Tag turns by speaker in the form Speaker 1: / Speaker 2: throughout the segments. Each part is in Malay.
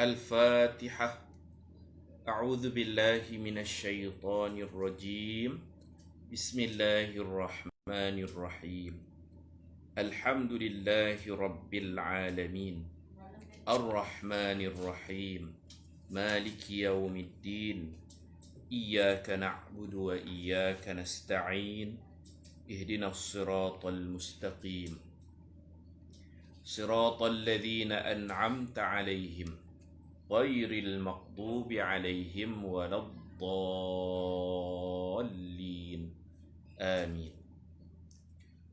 Speaker 1: الفاتحة. أعوذ بالله من الشيطان الرجيم. بسم الله الرحمن الرحيم. الحمد لله رب العالمين الرحمن الرحيم مالك يوم الدين إياك نعبد وإياك نستعين اهدنا الصراط المستقيم صراط الذين أنعمت عليهم غير المغضوب عليهم ولا الضالين آمين.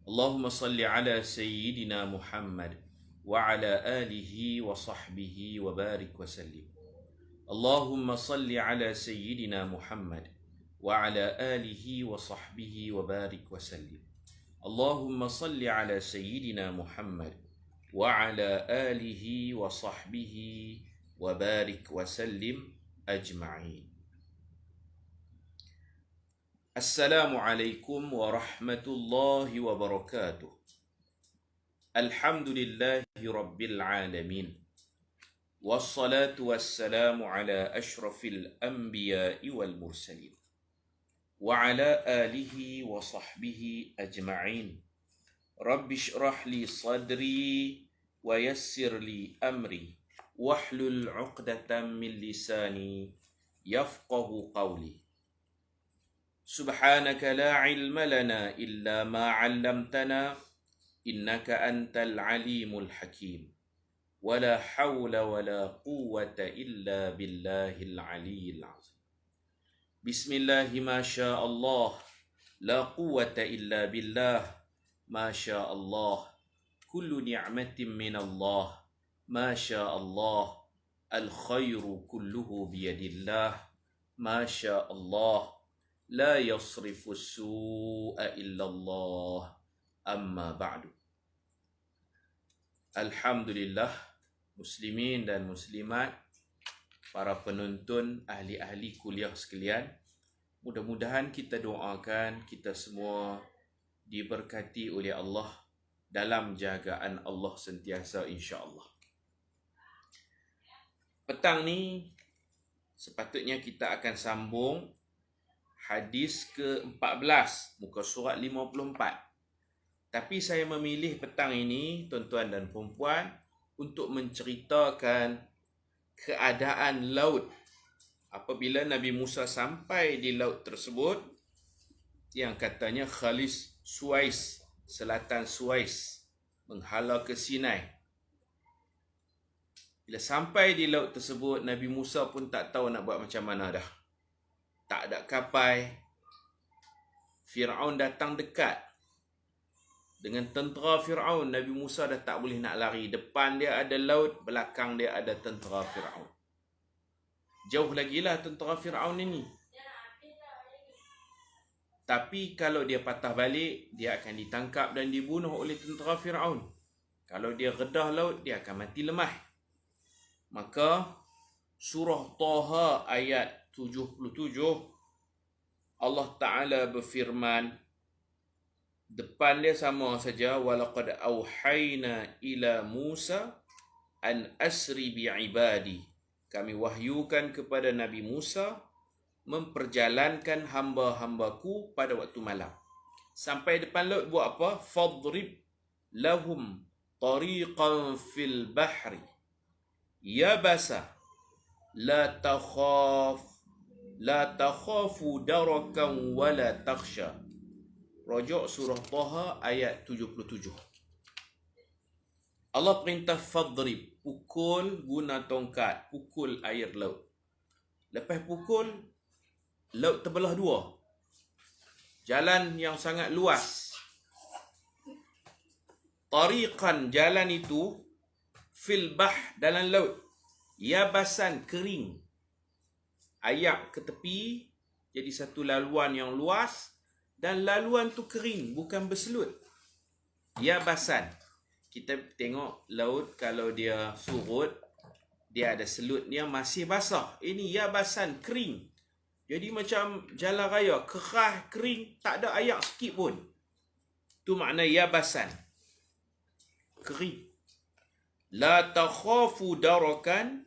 Speaker 1: اللهم صل على سيدنا محمد وعلى آله وصحبه وبارك وسلم. اللهم صل على سيدنا محمد وعلى آله وصحبه وبارك وسلم. اللهم صل على سيدنا محمد وعلى آله وصحبه وبارك وسلم أجمعين. السلام عليكم ورحمة الله وبركاته. الحمد لله رب العالمين والصلاة والسلام على أشرف الأنبياء والمرسلين وعلى آله وصحبه أجمعين. رب اشرح لي صدري ويسر لي أمري واحلل عقدة من لساني يفقه قولي. سبحانك لا علم لنا إلا ما علمتنا إنك أنت العليم الحكيم ولا حول ولا قوة إلا بالله العلي العظيم. بسم الله ما شاء الله لا قوة إلا بالله ما شاء الله كل نعمة من الله ما شاء الله الخير كله بيد الله ما شاء الله لا يصرف السوء إلا الله أما بعد. Alhamdulillah, muslimin dan muslimat, para penonton, ahli-ahli kuliah sekalian, mudah-mudahan kita doakan kita semua diberkati oleh Allah dalam jagaan Allah sentiasa, insya-Allah. Petang ni sepatutnya kita akan sambung hadis ke-14 muka surat 54. Tapi saya memilih petang ini, tuan-tuan dan puan-puan, untuk menceritakan keadaan laut apabila Nabi Musa sampai di laut tersebut yang katanya Khalis Suais, selatan Suais, menghala ke Sinai. Bila sampai di laut tersebut, Nabi Musa pun tak tahu nak buat macam mana dah. Tak ada kapal. Fir'aun datang dekat. Dengan tentera Fir'aun, Nabi Musa dah tak boleh nak lari. Depan dia ada laut, belakang dia ada tentera Fir'aun. Jauh lagi lah tentera Fir'aun ini. Tapi kalau dia patah balik, dia akan ditangkap dan dibunuh oleh tentera Fir'aun. Kalau dia redah laut, dia akan mati lemah. Maka surah Taha ayat 77, Allah Ta'ala berfirman, depan dia sama saja, walaqad auhayna ila Musa an asri bi'ibadi. Kami wahyukan kepada Nabi Musa memperjalankan hamba-hambaku pada waktu malam. Sampai depan laut buat apa? Fadrib lahum tariqan fil bahri yabasa la takhafu darakan wala takhsha. Rujuk surah Taha ayat 77. Allah perintah fadrib, pukul guna tongkat, pukul air laut. Lepas pukul, laut terbelah dua. Jalan yang sangat luas. Tariqan, jalan itu, fil bah, dalam laut. Yabasan, kering. Ayak ke tepi, jadi satu laluan yang luas. Dan laluan tu kering, bukan berselut. Yabasan. Kita tengok laut kalau dia surut, dia ada selutnya masih basah. Ini yabasan, kering. Jadi macam jalan raya, kerah, kering, tak ada ayak sikit pun. Tu makna yabasan. Kering. La takhafu darakan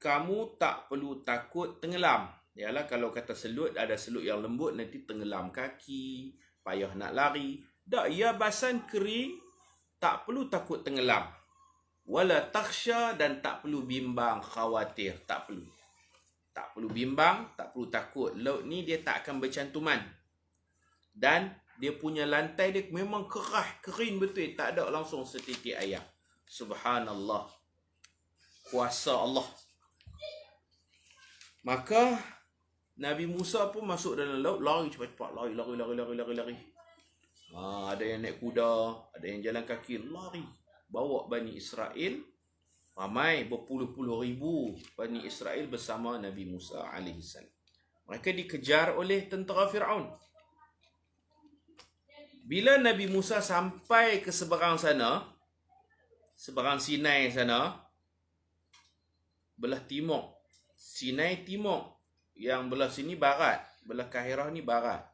Speaker 1: kamu tak perlu takut tenggelam. Yalah, kalau kata selut, ada selut yang lembut, nanti tenggelam kaki, payah nak lari. Tak, ia basan kering, tak perlu takut tenggelam. Wala takhsha, dan tak perlu bimbang, khawatir, tak perlu. Tak perlu bimbang, tak perlu takut. Laut ni dia tak akan bercantuman. Dan dia punya lantai dia memang kerah, kering betul. Tak ada langsung setitik air. Subhanallah. Kuasa Allah. Maka Nabi Musa pun masuk dalam laut, lari cepat-cepat, lari. Ada yang naik kuda, ada yang jalan kaki, lari. Bawa Bani Israel, ramai berpuluh-puluh ribu Bani Israel bersama Nabi Musa AS. Mereka dikejar oleh tentera Fir'aun. Bila Nabi Musa sampai ke seberang sana, seberang Sinai sana, belah timur, Sinai timur, yang belah sini barat, belah Kahirah ni barat.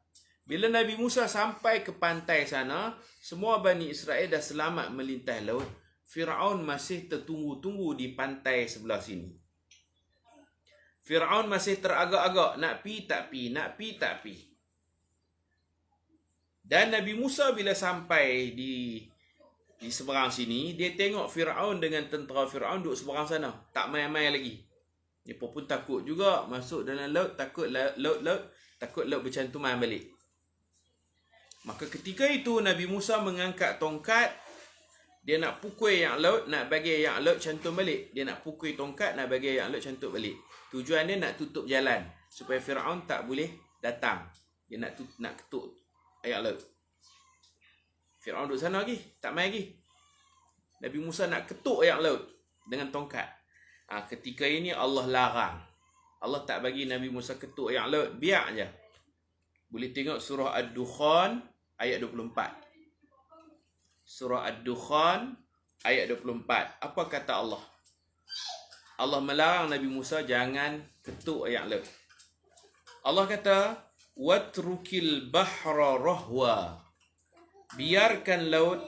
Speaker 1: Bila Nabi Musa sampai ke pantai sana, semua Bani Israel dah selamat melintas laut. Fir'aun masih tertunggu-tunggu di pantai sebelah sini. Fir'aun masih teragak-agak, nak pi tak pi, nak pi tak pi. Dan Nabi Musa bila sampai di seberang sini, dia tengok Fir'aun dengan tentera Fir'aun duduk seberang sana, tak main-main lagi. Dia pun takut juga masuk dalam laut, takut laut bercantuman balik. Maka ketika itu Nabi Musa mengangkat tongkat, dia nak pukul yang laut, nak bagi yang laut cantum balik. Dia nak pukul tongkat, nak bagi yang laut cantum balik. Tujuan dia nak tutup jalan supaya Fir'aun tak boleh datang. Dia nak ketuk air laut. Fir'aun duduk sana lagi, tak main lagi. Nabi Musa nak ketuk air laut dengan tongkat. Ketika ini Allah larang. Allah tak bagi Nabi Musa ketuk air laut, biar je. Boleh tengok surah Ad-Dukhan ayat 24. Surah Ad-Dukhan ayat 24. Apa kata Allah? Allah melarang Nabi Musa jangan ketuk air laut. Allah kata, "Watrukil bahra rahwa." Biarkan laut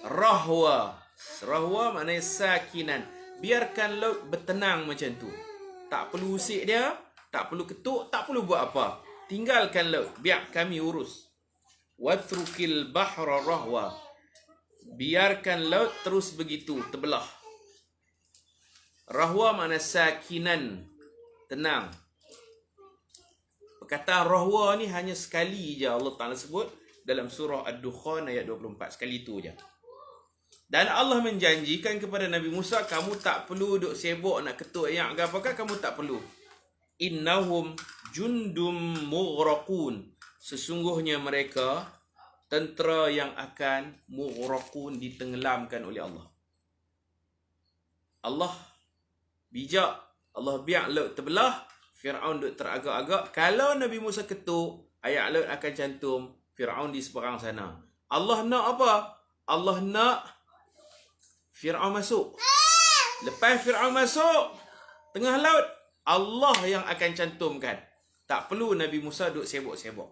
Speaker 1: rahwa. Rahwa maknanya sakinan. Biarkan laut bertenang macam tu. Tak perlu usik dia, tak perlu ketuk, tak perlu buat apa. Tinggalkan laut, biar kami urus. Watrukil bahra rahwa. Biarkan laut terus begitu, terbelah. Rahwa makna sakinan, tenang. Perkataan rahwa ni hanya sekali je Allah Ta'ala sebut dalam surah Ad-Dukhan ayat 24. Sekali tu je. Dan Allah menjanjikan kepada Nabi Musa, kamu tak perlu duk sibuk nak ketuk ayat ke apakah, kamu tak perlu. Innahum jundum mughraqun. Sesungguhnya mereka tentera yang akan mughraqun, ditenggelamkan oleh Allah. Allah bijak. Allah biar laut terbelah, Fir'aun duk teragak-agak. Kalau Nabi Musa ketuk, ayat laut akan cantum, Fir'aun di seberang sana. Allah nak apa? Allah nak Fir'aun masuk. Lepas Fir'aun masuk tengah laut, Allah yang akan cantumkan. Tak perlu Nabi Musa duk sibuk-sibuk.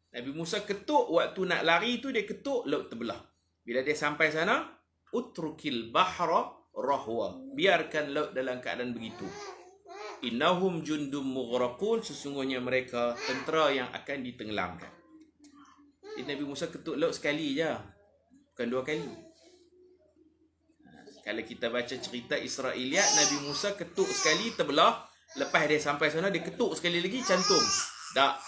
Speaker 1: Nabi Musa ketuk, waktu nak lari tu dia ketuk, laut terbelah. Bila dia sampai sana, utrukil bahra rahwa. Biarkan laut dalam keadaan begitu. Innahum jundum mughraqun. Sesungguhnya mereka tentera yang akan ditenggelamkan. Nabi Musa ketuk laut sekali je, bukan dua kali. Kalau kita baca cerita Israiliyat, Nabi Musa ketuk sekali terbelah. Lepas dia sampai sana, dia ketuk sekali lagi, cantum. Tak.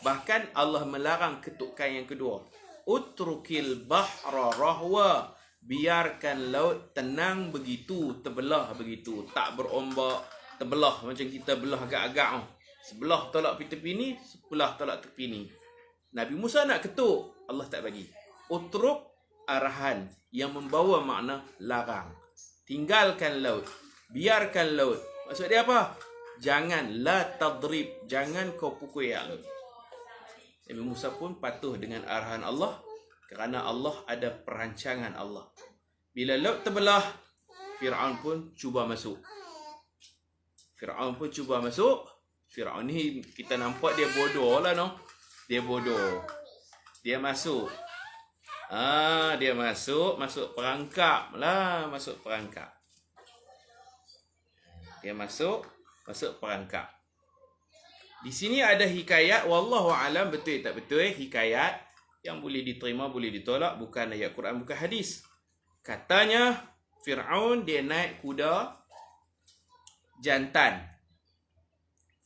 Speaker 1: Bahkan Allah melarang ketukan yang kedua. Utrukil bahra rahwa. Biarkan laut tenang begitu, terbelah begitu. Tak berombak, terbelah macam kita belah agak-agak. Sebelah tolak tepi ni, sebelah tolak tepi ni. Nabi Musa nak ketuk, Allah tak bagi. Utruk arahan yang membawa makna larang. Tinggalkan laut, biarkan laut. Maksud dia apa? Jangan, la tadrib, jangan kau pukul ya laut. Nabi Musa pun patuh dengan arahan Allah, kerana Allah ada perancangan Allah. Bila laut terbelah, Fir'aun pun cuba masuk. Fir'aun ni kita nampak dia bodoh lah, no? Dia bodoh. Dia masuk. Dia masuk perangkap lah, masuk perangkap. Dia masuk perangkap. Di sini ada hikayat, wallahu alam betul tak betul, hikayat yang boleh diterima, boleh ditolak, bukan ayat Quran, bukan hadis. Katanya Fir'aun dia naik kuda jantan.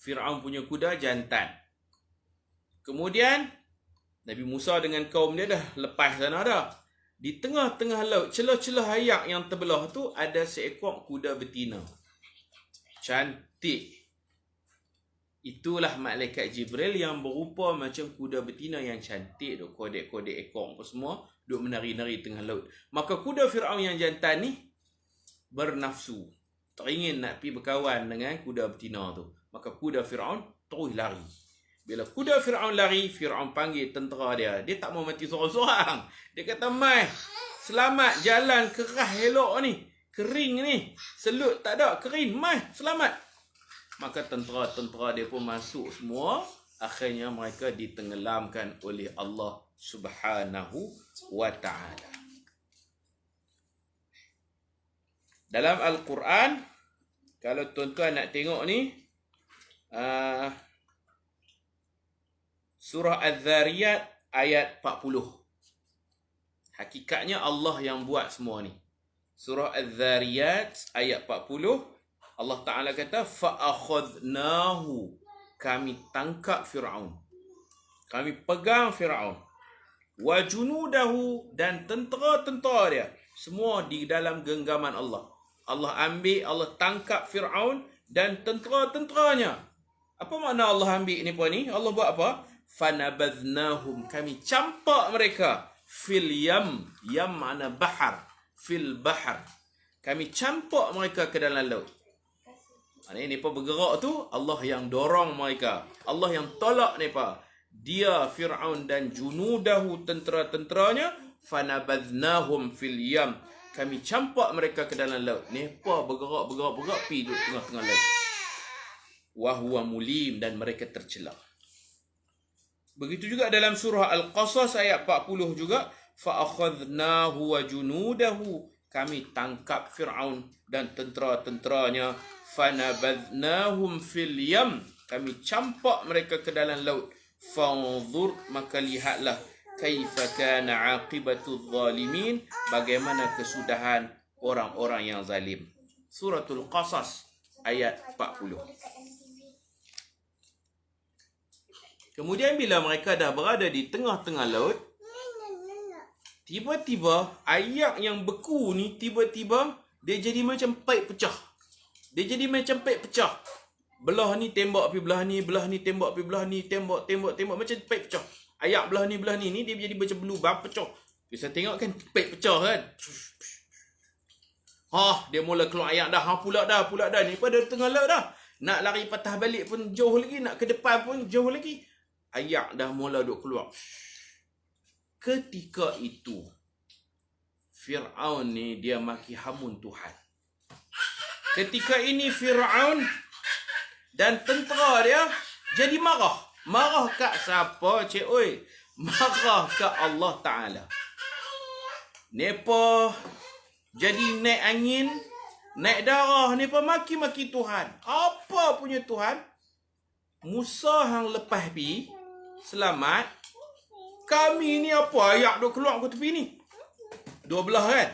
Speaker 1: Fir'aun punya kuda jantan. Kemudian Nabi Musa dengan kaum dia dah lepas sana dah. Di tengah-tengah laut, celah-celah ayak yang terbelah tu ada seekor kuda betina. Cantik. Itulah malaikat Jibril yang berupa macam kuda betina yang cantik, duk kodek-kodek ekor apa semua, duk menari-nari tengah laut. Maka kuda Fir'aun yang jantan ni bernafsu, teringin nak pergi berkawan dengan kuda betina tu. Maka kuda Fir'aun terus lari. Bila kuda Fir'aun lari, Fir'aun panggil tentera dia. Dia tak mau mati seorang-seorang. Dia kata, "Mai, selamat, jalan kerah elok ni. Kering ni. Selut tak ada, kering. Mai, selamat." Maka tentera-tentera dia pun masuk semua. Akhirnya mereka ditenggelamkan oleh Allah Subhanahu wa ta'ala. Dalam Al-Quran, kalau tuan-tuan nak tengok ni, surah Az-Zariyat ayat 40. Hakikatnya Allah yang buat semua ni. Surah Az-Zariyat ayat 40. Allah Ta'ala kata, fa'akhadnahu. Kami tangkap Fir'aun. Kami pegang Fir'aun. Wa junudahu. Dan tentera-tentera dia. Semua di dalam genggaman Allah. Allah ambil, Allah tangkap Fir'aun dan tentera-tenteranya. Apa makna Allah ambil ni apa ni? Allah buat apa? Fanabadhnahum. Kami campak mereka. Fil yam. Yam makna bahar. Fil bahar. Kami campak mereka ke dalam laut. Ini mereka bergerak tu, Allah yang dorong mereka. Allah yang tolak mereka. Dia, Fir'aun dan junudahu, tentera-tenteranya. Fanabadhnahum fil yam. Kami campak mereka ke dalam laut. Mereka bergerak, pergi di tengah-tengah laut. Wahuwa mulim, dan mereka tercelah. Begitu juga dalam surah Al-Qasas ayat 40 juga. Fa'akhadnahu wa junudahu. Kami tangkap Fir'aun dan tentera-tenteranya. Fanabadhnahum fil yam. Kami campak mereka ke dalam laut. Fanzur, maka lihatlah. Kaifa kana aqibatul zalimin. Bagaimana kesudahan orang-orang yang zalim. Suratul Qasas ayat 40. Kemudian bila mereka dah berada di tengah-tengah laut, tiba-tiba ayak yang beku ni tiba-tiba dia jadi macam paip pecah. Dia jadi macam paip pecah. Belah ni tembak pergi belah ni, tembak pergi belah ni, tembak macam paip pecah. Ayak belah ni dia jadi macam belubang pecah. Bisa tengok kan paip pecah kan. Dia mula keluar ayak dah. Pula dah ni pada tengah laut dah. Nak lari patah balik pun jauh lagi, nak ke depan pun jauh lagi. Ayak dah mula duk keluar. Ketika itu Fir'aun ni dia maki hamun Tuhan. Ketika ini Fir'aun dan tentera dia jadi marah. Marah kat siapa, cik oi? Marah kat Allah Ta'ala. Nepa jadi naik angin, naik darah, nepa maki-maki Tuhan. Apa punya Tuhan? Musa hang lepas pi selamat. Kami ni apa ayak duk keluar ke tepi ni? Dua belah kan?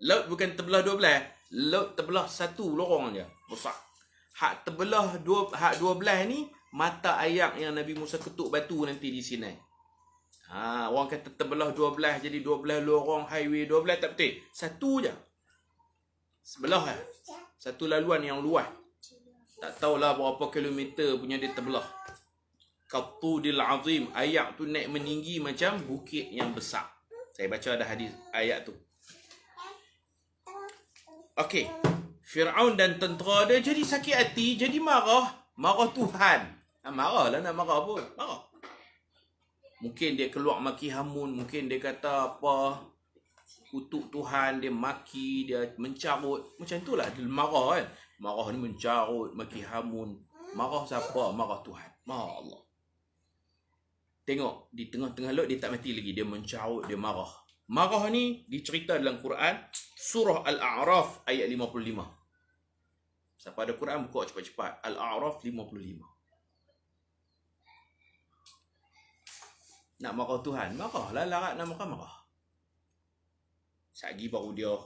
Speaker 1: Laut bukan terbelah dua belah. Laut terbelah satu lorong je. Besar. Hak terbelah dua belah ni mata ayak yang Nabi Musa ketuk batu nanti di sini. Orang kata terbelah dua belah jadi dua belah lorong highway dua belah, tak betul. Satu je. Sebelah lah. Satu laluan yang luas. Tak tahulah berapa kilometer punya dia terbelah. Qattudil azim. Ayak tu naik meninggi macam bukit yang besar. Saya baca ada hadis ayat tu. Okey. Fir'aun dan tentera dia jadi sakit hati, jadi marah. Marah Tuhan. Marah lah, nak marah pun. Marah. Mungkin dia keluar maki hamun. Mungkin dia kata apa. Kutuk Tuhan. Dia maki. Dia mencarut. Macam itulah. Dia marah kan. Marah ni mencarut. Maki hamun. Marah siapa? Marah Tuhan. Marah Allah. Tengok. Di tengah-tengah laut dia tak mati lagi. Dia mencarut. Dia marah. Marah ni dicerita dalam Quran. Surah Al-A'raf ayat 55. Siapa ada Quran, buka cepat-cepat. Al-A'raf 55. Nak marah Tuhan, marahlah, larat nak marah. Sagi baru dia,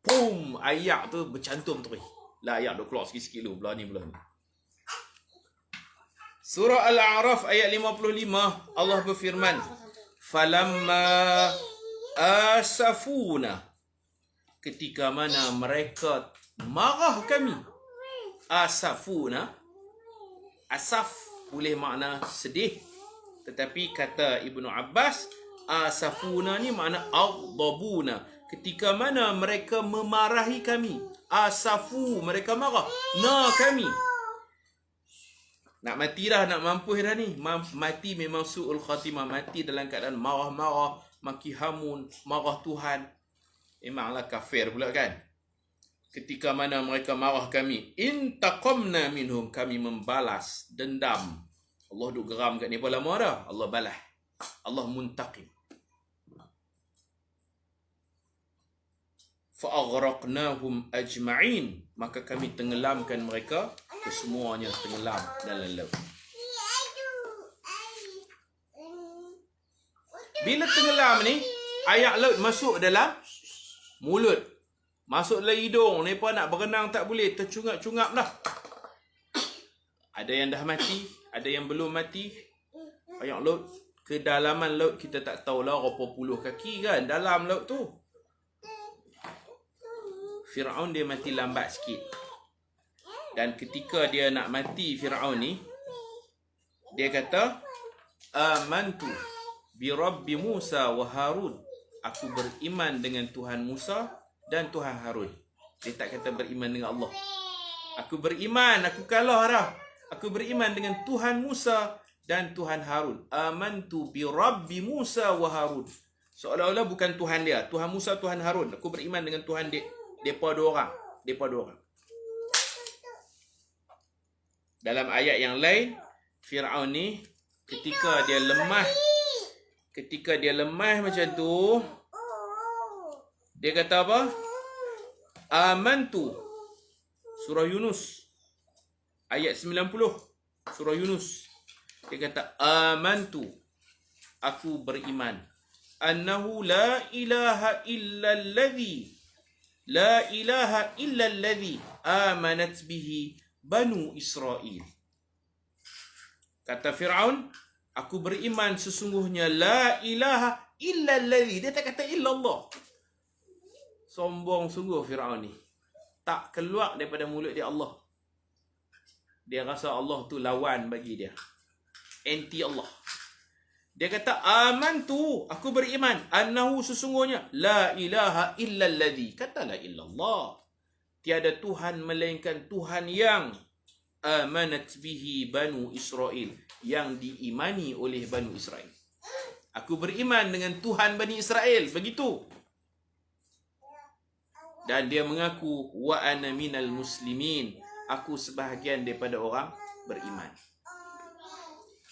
Speaker 1: pum, ayat tu bercantum terus. Lah ayat tu keluar sikit-sikit dulu, belah ni. Surah Al-A'raf ayat 55, Allah berfirman, falamma asafuna, ketika mana mereka marah kami. Asafuna, asaf boleh makna sedih, tetapi kata Ibnu Abbas, asafuna ni makna aghdabuna, ketika mana mereka memarahi kami. Asafu, mereka marah. Na kami. Nak mati dah, nak mampus dah ni. Mati memang su'ul khatimah. Mati dalam keadaan marah-marah, maki hamun, marah Tuhan. Memanglah kafir pula kan. Ketika mana mereka marah kami, intaqamna minhum, kami membalas dendam. Allah duk geram kat ni pun lama dah. Allah balas. Allah muntaqim. Fa'aghraqnahum ajma'in, maka kami tenggelamkan mereka kesemuanya, tenggelam dalam laut. Bila tenggelam ni, air laut masuk dalam mulut, masuk dalam hidung. Mereka nak berenang tak boleh, tercungap-cungap dah. Ada yang dah mati, ada yang belum mati. Air laut, kedalaman laut kita tak tahulah berapa puluh kaki kan dalam laut tu. Fir'aun dia mati lambat sikit. Dan ketika dia nak mati Fir'aun ni, dia kata, amantu bi Rabbi Musa wa Harun. Aku beriman dengan Tuhan Musa dan Tuhan Harun. Dia tak kata beriman dengan Allah. Aku beriman, aku kalah dah. Aku beriman dengan Tuhan Musa dan Tuhan Harun. Amantu bi Rabbi Musa wa Harun. Seolah-olah bukan Tuhan dia, Tuhan Musa, Tuhan Harun. Aku beriman dengan Tuhan dia. Depa dua orang. Dalam ayat yang lain, Fir'aun ni ketika dia lemah macam tu, dia kata apa? Amantu. Surah Yunus ayat 90. Surah Yunus. Dia kata amantu. Aku beriman. Annahu la ilaha illalladzi la ilaha illalladzi amanat bihi Banu Israel. Kata Fir'aun, aku beriman sesungguhnya la ilaha illalladzi. Dia tak kata illallah. Sombong sungguh Fir'aun ni. Tak keluar daripada mulut dia Allah. Dia rasa Allah tu lawan bagi dia. Anti Allah. Dia kata amantu, aku beriman, annahu sesungguhnya la ilaha illalladzi. Kata la illallah. Tiada Tuhan melainkan Tuhan yang amanat bihi Banu Israel, yang diimani oleh Banu Israel. Aku beriman dengan Tuhan Bani Israel, begitu. Dan dia mengaku wa ana minal muslimin, aku sebahagian daripada orang beriman.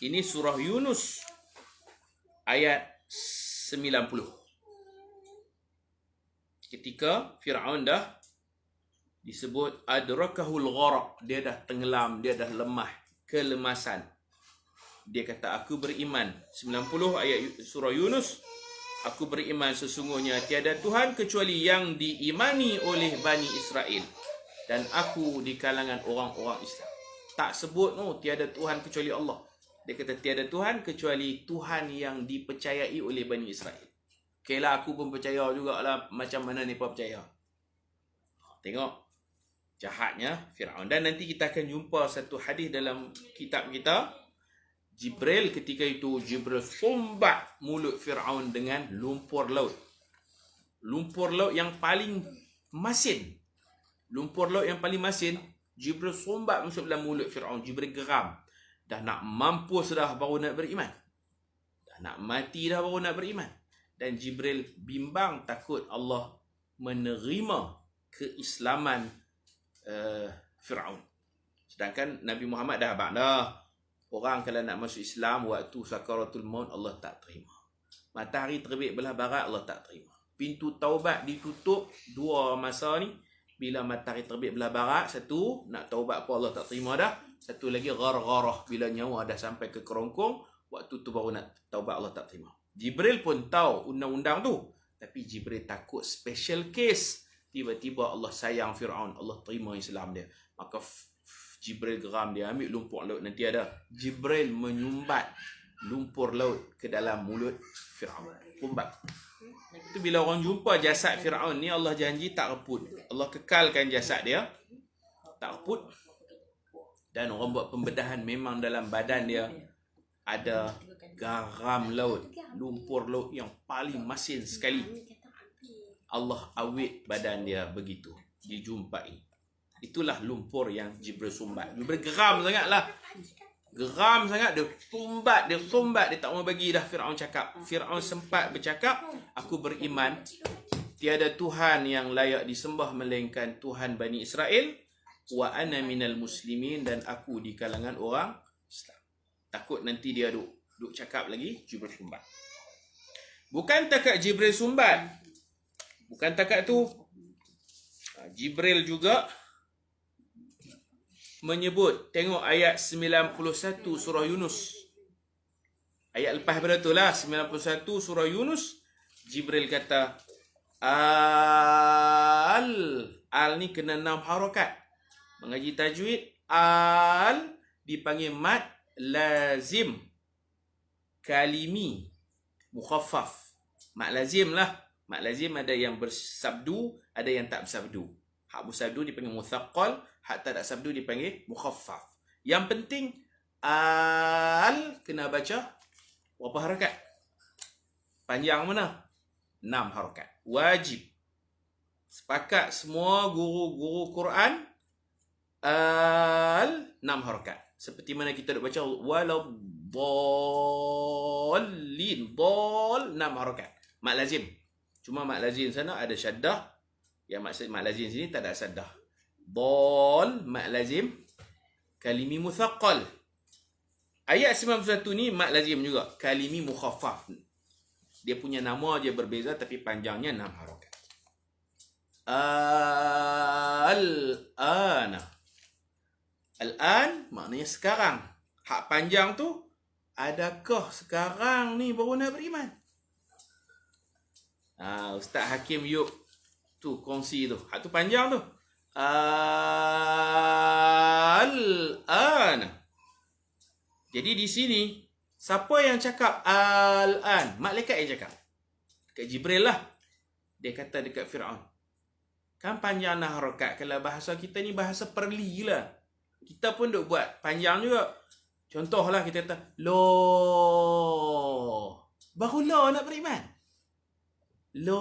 Speaker 1: Ini surah Yunus ayat 90. Ketika Fir'aun dah disebut adrakahul gharaq, dia dah tenggelam, dia dah lemah, kelemasan. Dia kata aku beriman. 90 ayat surah Yunus. Aku beriman sesungguhnya tiada Tuhan kecuali yang diimani oleh Bani Israel, dan aku di kalangan orang-orang Islam. Tak sebut tiada Tuhan kecuali Allah. Dia kata tiada Tuhan kecuali Tuhan yang dipercayai oleh Bani Israel. Okeylah, aku pun percaya jugalah macam mana mereka percaya. Tengok jahatnya Fir'aun. Dan nanti kita akan jumpa satu hadis dalam kitab kita. Jibril ketika itu, Jibril sombat mulut Fir'aun dengan lumpur laut. Lumpur laut yang paling masin. Lumpur laut yang paling masin, Jibril sombat masuk dalam mulut Fir'aun. Jibril geram. Dah nak mampus dah baru nak beriman. Dah nak mati dah baru nak beriman. Dan Jibril bimbang takut Allah menerima keislaman Fir'aun. Sedangkan Nabi Muhammad dah abang dah. Orang kalau nak masuk Islam waktu sakaratul maut, Allah tak terima. Matahari terbit belah barat, Allah tak terima. Pintu taubat ditutup dua masa ni. bila matahari terbit belah barat. Satu, nak taubat apa Allah tak terima dah. Satu lagi ghargharah, bila nyawa dah sampai ke kerongkong, waktu tu baru nak taubat Allah tak terima. Jibril pun tahu undang-undang tu, tapi Jibril takut special case. Tiba-tiba Allah sayang Fir'aun, Allah terima Islam dia. Maka Jibril geram, dia ambil lumpur laut. Nanti ada Jibril menyumbat lumpur laut ke dalam mulut Fir'aun. Kumbat. Itu bila orang jumpa jasad Fir'aun ni, Allah janji tak reput. Allah kekalkan jasad dia, tak reput. Dan orang buat pembedahan, memang dalam badan dia ada garam laut, lumpur laut yang paling masin sekali. Allah awet badan dia begitu, dijumpai. Itulah lumpur yang Jibril sumbat. Jibril geram sangat lah. Geram sangat, dia sumbat, dia tak mau bagi dah Fir'aun cakap. Fir'aun sempat bercakap, aku beriman tiada Tuhan yang layak disembah melainkan Tuhan Bani Israel, wa ana minal muslimin, dan aku di kalangan orang Islam. Takut nanti dia duk cakap lagi, Jibril sumbat. Bukan takat Jibril sumbat, bukan takat tu, Jibril juga menyebut, tengok ayat 91 surah Yunus. Ayat lepas pada tu lah, 91 surah Yunus. Jibril kata, al ni kena 6 harakat. Mengaji tajwid, al dipanggil mad lazim kalimi mukhaffaf. Mad lazim lah. Mad lazim ada yang bersabdu, ada yang tak bersabdu. Hak bersabdu dipanggil muthaqqal, hak tak bersabdu dipanggil mukhaffaf. Yang penting al kena baca berapa harakat? Panjang mana? 6 harakat. Wajib. Sepakat semua guru-guru Quran, al 6 harakat. Seperti mana kita nak baca waladdallin, dal 6 harakat. Mad lazim. Cuma mad lazim sana ada syaddah. Yang maksud mad lazim sini tak ada syaddah. Dal mad lazim kalimi muthaqqal. Ayat 91 ni mad lazim juga, kalimi mukhaffaf. Dia punya nama je berbeza tapi panjangnya 6 harakat. Al-ana. Al-an maknanya sekarang. Hak panjang tu, adakah sekarang ni baru nak beriman? Ustaz Hakim yuk tu kongsi tu. Hak tu panjang tu. Al-an. Jadi di sini, siapa yang cakap al-an? Malaikat yang cakap. Dekat Jibril lah. Dia kata dekat Fir'aun. Kan panjang nah harakat. Kalau bahasa kita ni bahasa perli lah. Kita pun duk buat panjang juga. Contohlah kita kata, lo. Baru lo nak beriman. Lo.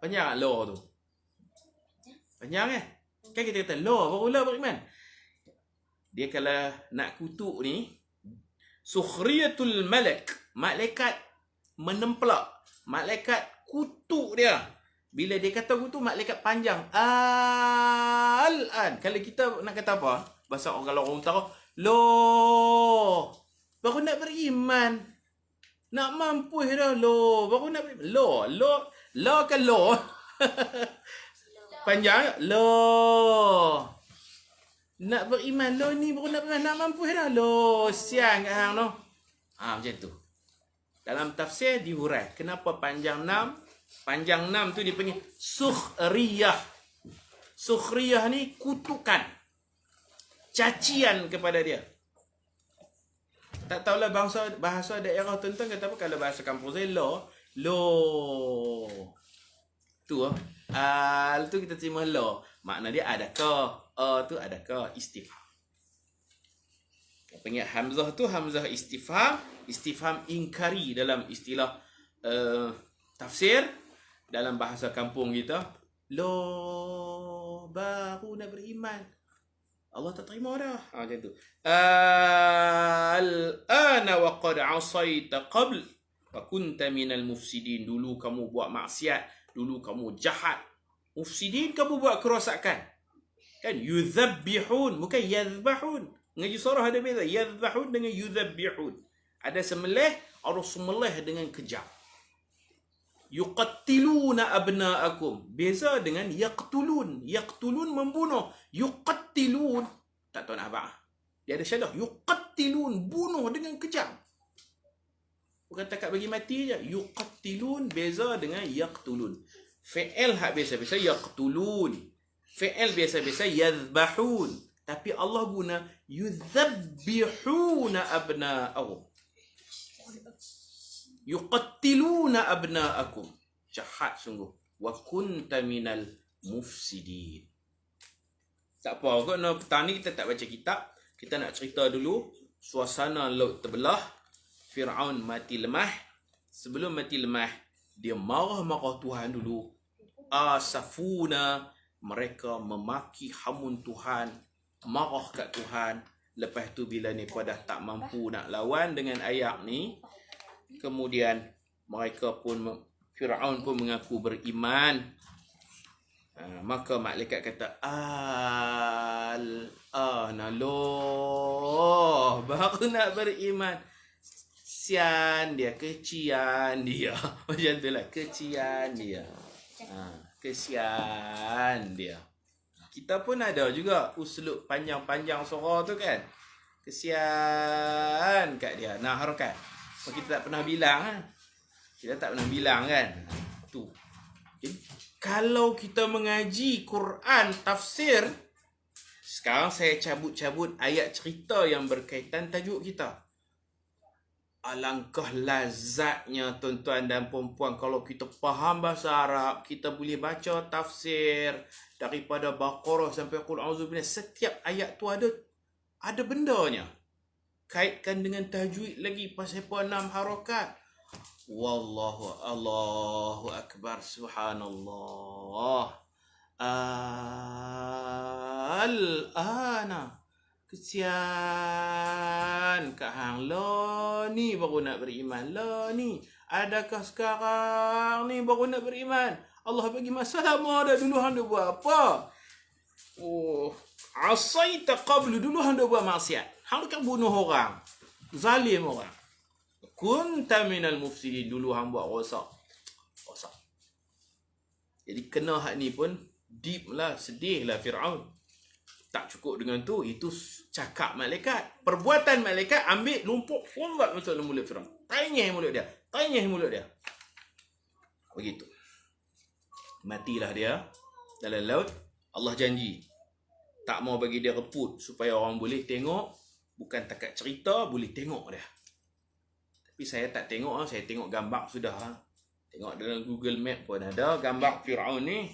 Speaker 1: Panjang tak lo tu? Panjang kan? Kan kita kata, lo. Baru lo beriman. Dia kalau nak kutuk ni, sukhriyatul malak. Malaikat menempelak. Malaikat kutuk dia. Bila dia kata kutuk, malaikat panjang. Al-an. Kalau kita nak kata apa? Bahasa orang, kalau orang utara, lo. Baru nak beriman. Nak mampu dah lo. Baru nak beriman. Lo. Lo ke lo? Panjang. Lo. Nak beriman. Lo ni baru nak beriman. Nak mampu dah lo. Siang kat hang no. Macam tu. Dalam tafsir dihurai. Kenapa panjang 6? Panjang 6 tu dipanggil sukhriyah. Sukhriyah ni kutukan. Cacian kepada dia. Tak tahulah bahasa daerah tuan-tuan kata apa. Kalau bahasa kampung saya, lo. Tu al tu kita terima lo. Makna dia adakah. Tu adakah istifham. Panggil hamzah tu hamzah istifham. Istifham inkari dalam istilah tafsir. Dalam bahasa kampung kita, lo baru nak beriman. Allah tak terima dah. Macam tu. Al-ana wa qad asaita qabl wa kunta minal mufsidin. Dulu kamu buat maksiat, dulu kamu jahat. Mufsidin, kamu buat kerosakan. Kan yudhabbihun, bukan yadhbahun. Ngaji surah ada beza, yadhbahun dengan yudhabbihun. Ada sembelih, ada sembelih dengan kejam. Yuqattiluna abna'akum. Beza dengan yaqtulun. Yaqtulun membunuh. Yuqattilun. Tak tahu nak apa. Dia ada syadah. Yuqattilun. Bunuh dengan kejam. Bukan takat bagi mati je. Yuqattilun beza dengan yaqtulun. Fi'il hak biasa-biasa yaqtulun. Fi'il biasa-biasa yadhbahun. Tapi Allah guna yudhabbihuna abna'ahum. Yuqattiluna abna'akum. Jahat sungguh. Wa kunta minal mufsidin. Tak apa, kerana petang ni kita tak baca kitab. Kita nak cerita dulu suasana laut terbelah. Fir'aun mati lemah. Sebelum mati lemah, dia marah-marah Tuhan dulu. Asafuna, mereka memaki hamun Tuhan, marah kat Tuhan. Lepas tu bila ni dah tak mampu nak lawan dengan ayak ni, kemudian mereka pun, Fir'aun pun mengaku beriman. Maka malaikat kata, Al-Anallah, baru nak beriman. Kesian dia, kecian dia. Macam tu lah, kecian dia. Kesian dia. Kita pun ada juga uslub panjang-panjang suara tu kan. Kesian kat dia. Nah, harakat. Kita tak pernah bilang. Kita tak pernah bilang kan. Tu. Jadi, kalau kita mengaji Quran, tafsir, sekarang saya cabut-cabut ayat cerita yang berkaitan tajuk kita. Alangkah lazatnya tuan-tuan dan puan-puan kalau kita faham bahasa Arab, kita boleh baca tafsir daripada Baqarah sampai Qul a'udzubillah. Setiap ayat tu ada bendanya. Kaitkan dengan tajwid lagi pasal 6 harakat. Allahu akbar, subhanallah. Al-ana. Kesian Kak Hang. Lah ni baru nak beriman. Lah ni. Adakah sekarang ni baru nak beriman? Allah bagi masa lama dah. Dulu hang dah buat apa? Asaita qablu. Dulu hang dah buat maksiat. Hang kan bunuh orang. Zalim orang. Kunta minal mufsidin. Dulu hang buat rosak. Jadi kena hak ni pun deep lah. Sedih lah Fir'aun. Tak cukup dengan tu, itu cakap malaikat. Perbuatan malaikat ambil lumpuk fulat masuk dalam mulut Fir'aun. Tanyah mulut dia. Begitu. Matilah dia dalam laut. Allah janji tak mau bagi dia reput supaya orang boleh tengok. Bukan takat cerita, boleh tengok dia. Tapi saya tak tengok, saya tengok gambar sudah. Tengok dalam Google Map pun ada gambar Fir'aun ni.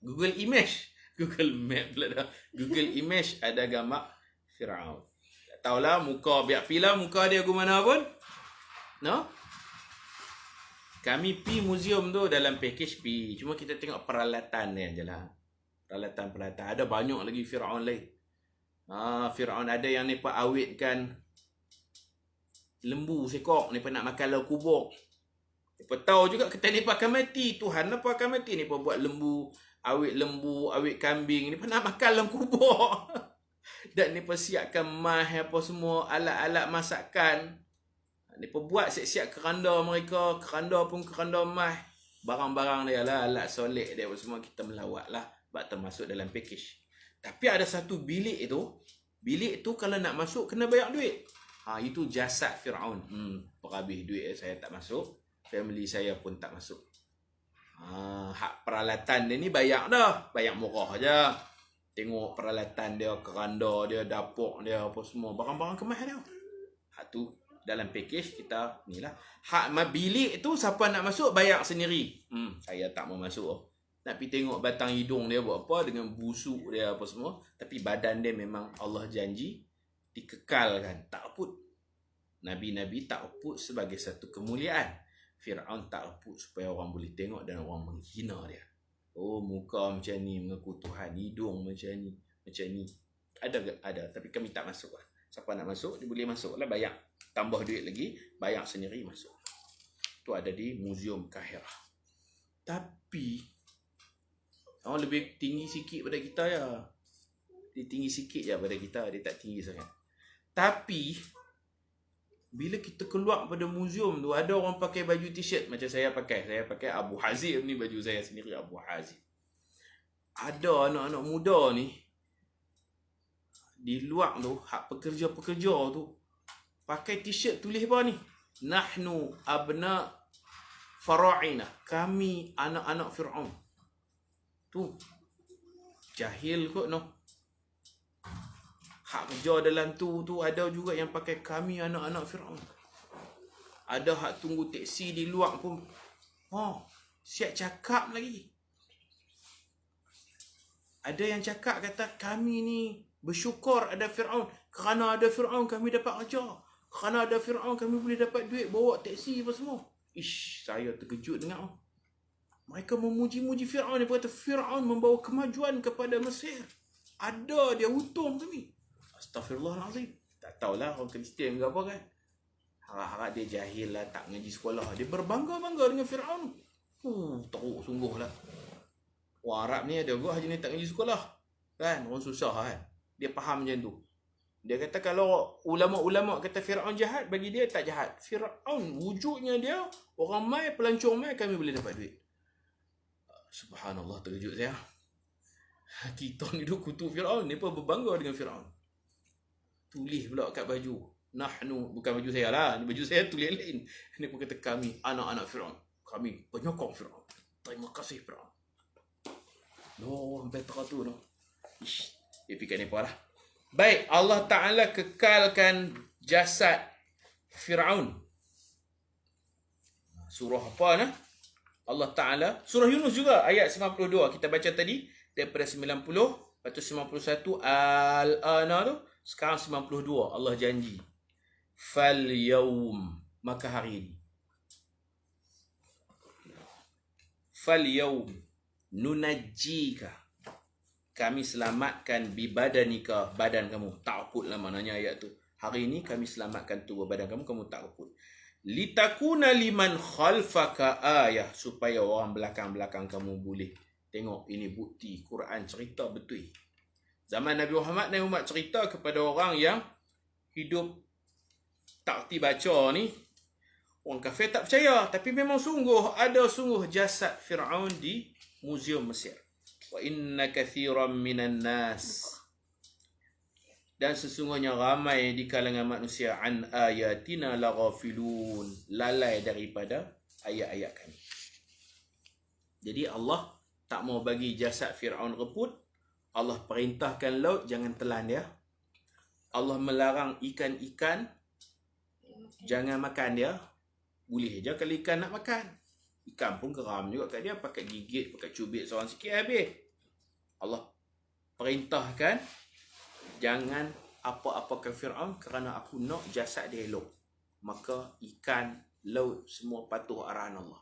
Speaker 1: Google Image. Google Map pula dah. Google Image ada gambar Fir'aun. Tak tahulah muka, biar pilah muka dia ke mana pun. No? Kami pi museum tu dalam package pi. Cuma kita tengok peralatan dia je lah. Peralatan. Ada banyak lagi Fir'aun lain. Fir'aun ada yang mereka awetkan lembu sekok. Mereka nak makan lauk kubur. Mereka tahu juga kita mereka akan mati. Tuhan apa akan mati. Mereka buat lembu, awet kambing. Mereka nak makan dalam kubur. Dan mereka siapkan mah apa semua, alat-alat masakan. Mereka buat siap-siap keranda mereka. Keranda pun keranda mah. Barang-barang dia lah, alat solek dia semua kita melawat lah. Sebab termasuk dalam package. Tapi ada satu bilik itu. Bilik tu kalau nak masuk kena bayar duit. Itu jasad Fir'aun. Perhabis duit saya tak masuk. Family saya pun tak masuk. Hak peralatan dia ni bayar dah. Bayar murah je. Tengok peralatan dia, keranda dia, dapur dia, apa semua. Barang-barang kemas dia. Hak tu dalam package kita ni lah. Hak bilik tu siapa nak masuk bayar sendiri. Saya tak mau masuk. Nak pergi tengok batang hidung dia buat apa. Dengan busuk dia apa semua. Tapi badan dia memang Allah janji dikekalkan. Tak aput. Nabi-Nabi tak aput sebagai satu kemuliaan. Fir'aun tak aput supaya orang boleh tengok dan orang menghina dia. Oh, muka macam ni mengaku Tuhan, hidung macam ni. Ada. Tapi kami tak masuk lah. Siapa nak masuk, dia boleh masuk lah. Bayar. Tambah duit lagi, bayar sendiri masuk. Itu ada di Museum Kahirah. Tapi orang lebih tinggi sikit pada kita ya. Dia tinggi sikit je pada kita. Dia tak tinggi sangat. Tapi Bila kita keluar pada muzium tu, ada orang pakai baju t-shirt macam saya pakai. Saya pakai Abu Hazim ni, baju saya sendiri Abu Hazim. Ada anak-anak muda ni di luar tu, hak pekerja-pekerja tu, pakai t-shirt tulis apa ni? Nahnu abna fara'ina. Kami anak-anak Fir'aun. Tu. Jahil kot no. Hak kerja dalam tu ada juga yang pakai kami anak-anak Fir'aun. Ada hak tunggu teksi di luar pun. Siap cakap lagi. Ada yang cakap kata kami ni bersyukur ada Fir'aun. Kerana ada Fir'aun kami dapat kerja. Kerana ada Fir'aun kami boleh dapat duit bawa teksi apa semua. Saya terkejut dengar. Mereka memuji-muji Fir'aun. Dia kata Fir'aun membawa kemajuan kepada Mesir. Ada dia untung kami. Astaghfirullahalazim. Tak tahulah orang Kristian ke apa kan. Harap-harap dia jahil lah, tak ngaji sekolah. Dia berbangga-bangga dengan Fir'aun. Teruk sungguh lah. Orang Arab ni ada juga haji ni tak ngaji sekolah. Kan? Orang susah kan. Dia faham macam tu. Dia kata kalau ulama-ulama kata Fir'aun jahat, bagi dia tak jahat. Fir'aun wujudnya dia, orang mai, pelancong mai, kami boleh dapat duit. Subhanallah, terkejut saya. Kita ni duk kutuk Fir'aun, ni pun berbangga dengan Fir'aun. Tulis pula kat baju. Nahnu, bukan baju saya lah. Baju saya tulis lain. Ini pun kata kami, anak-anak Fir'aun. Kami penyokong Fir'aun. Terima kasih Fir'aun. Sampai teratur tu. Dia fikir ni apa lah. Baik, Allah Ta'ala kekalkan jasad Fir'aun. Surah apa nah? Allah Ta'ala. Surah Yunus juga, ayat 92. Kita baca tadi, daripada 90, lepas tu 91, Al-Ana tu. Sekarang 92, Allah janji. Fal yawm, maka hari ini. Fal yawm, nunajjika. Kami selamatkan bibadanika, badan kamu. Ta'qud lah maknanya ayat tu. Hari ini kami selamatkan tubuh badan kamu, kamu ta'qud. Litakuna liman khalfaka ayah. Supaya orang belakang-belakang kamu boleh tengok ini bukti. Quran cerita betul. Zaman Nabi Muhammad cerita kepada orang yang hidup tak erti baca ni. Orang kafir tak percaya. Tapi memang sungguh jasad Fir'aun di Muzium Mesir. Wa inna kathiran minan nas. Dan sesungguhnya ramai di kalangan manusia an ayatina laghafilun. Lalai daripada ayat-ayat kami. Jadi Allah tak mau bagi jasad Fir'aun reput. Allah perintahkan laut jangan telan dia. Allah melarang ikan-ikan jangan makan dia. Boleh je kalau ikan nak makan. Ikan pun geram juga kat dia. Pakai gigit, pakai cubit seorang sikit habis. Allah perintahkan jangan apa-apa ke Fir'aun kerana aku nak jasad dia elok. Maka ikan, laut semua patuh arahan Allah.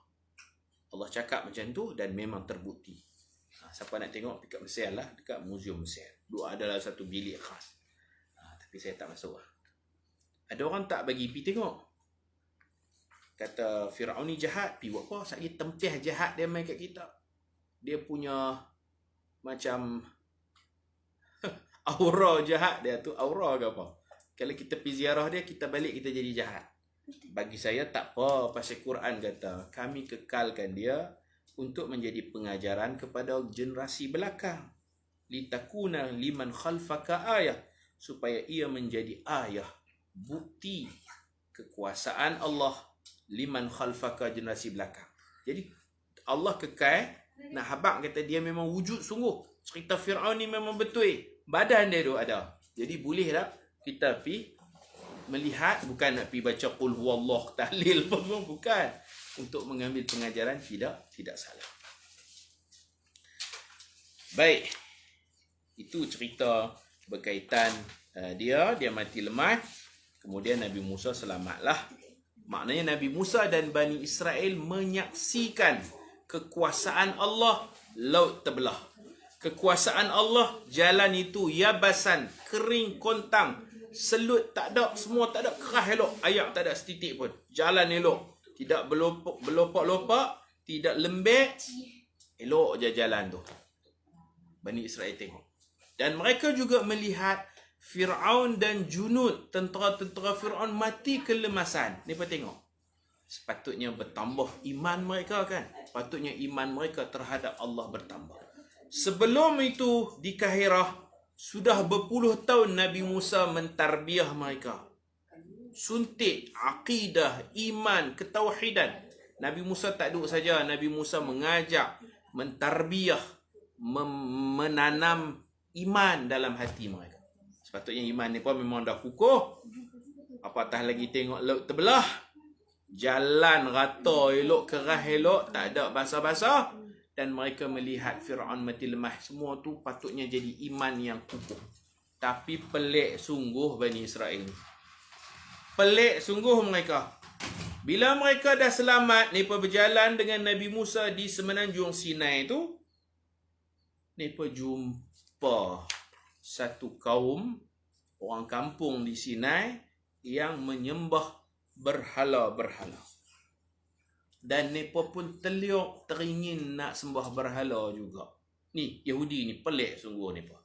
Speaker 1: Allah cakap macam tu dan memang terbukti. Siapa nak tengok dekat Mesir lah, dekat Muzium Mesir. Dua adalah satu bilik khas. Tapi saya tak masuk lah. Ada orang tak bagi pergi tengok. Kata Fir'aun ni jahat, pergi buat apa? Saya tempih jahat dia main kat kita. Dia punya macam aura jahat dia tu. Aura ke apa? Kalau kita pergi ziarah dia, kita balik kita jadi jahat. Bagi saya tak apa. Pasal Quran kata kami kekalkan dia untuk menjadi pengajaran kepada generasi belakang. Litakuna liman khalfaka ayah. Supaya ia menjadi ayah. Bukti kekuasaan Allah. Liman khalfaka generasi belakang. Jadi Allah kekal. Nak habaq kata dia memang wujud sungguh. Cerita Fir'aun ni memang betul. Badan dia tu ada. Jadi boleh tak kita pergi melihat. Bukan nak pergi baca qul huwallah tahlil pun. Bukan. Untuk mengambil pengajaran tidak salah. Baik. Itu cerita berkaitan dia mati lemah. Kemudian Nabi Musa selamatlah. Maknanya Nabi Musa dan Bani Israel menyaksikan kekuasaan Allah laut terbelah. Kekuasaan Allah jalan itu yabasan, kering kontang, selut tak ada, semua tak ada, kerah elok, ayak tak ada setitik pun. Jalan elok. Tidak berlopak-lopak, tidak lembek. Elok je jalan tu. Bani Israel tengok. Dan mereka juga melihat Fir'aun dan junud, tentera-tentera Fir'aun mati kelemasan. Ni tengok. Sepatutnya bertambah iman mereka kan. Sepatutnya iman mereka terhadap Allah bertambah. Sebelum itu di Kahirah, sudah berpuluh tahun Nabi Musa mentarbiah mereka. Suntik akidah, iman, ketauhidan. Nabi Musa tak duduk saja. Nabi Musa mengajak, mentarbiah, menanam iman dalam hati mereka. Sepatutnya iman ni pun memang dah kukuh. Apatah lagi tengok laut terbelah. Jalan rata elok, kerah elok, tak ada basah-basah. Dan mereka melihat Fir'aun mati lemah. Semua tu patutnya jadi iman yang kukuh. Tapi pelik sungguh Bani Israel. Pelik sungguh mereka. Bila mereka dah selamat, mereka berjalan dengan Nabi Musa di semenanjung Sinai tu, mereka jumpa satu kaum orang kampung di Sinai yang menyembah berhala-berhala. Dan mereka pun teliuk teringin nak sembah berhala juga. Ni Yahudi ni pelik sungguh mereka.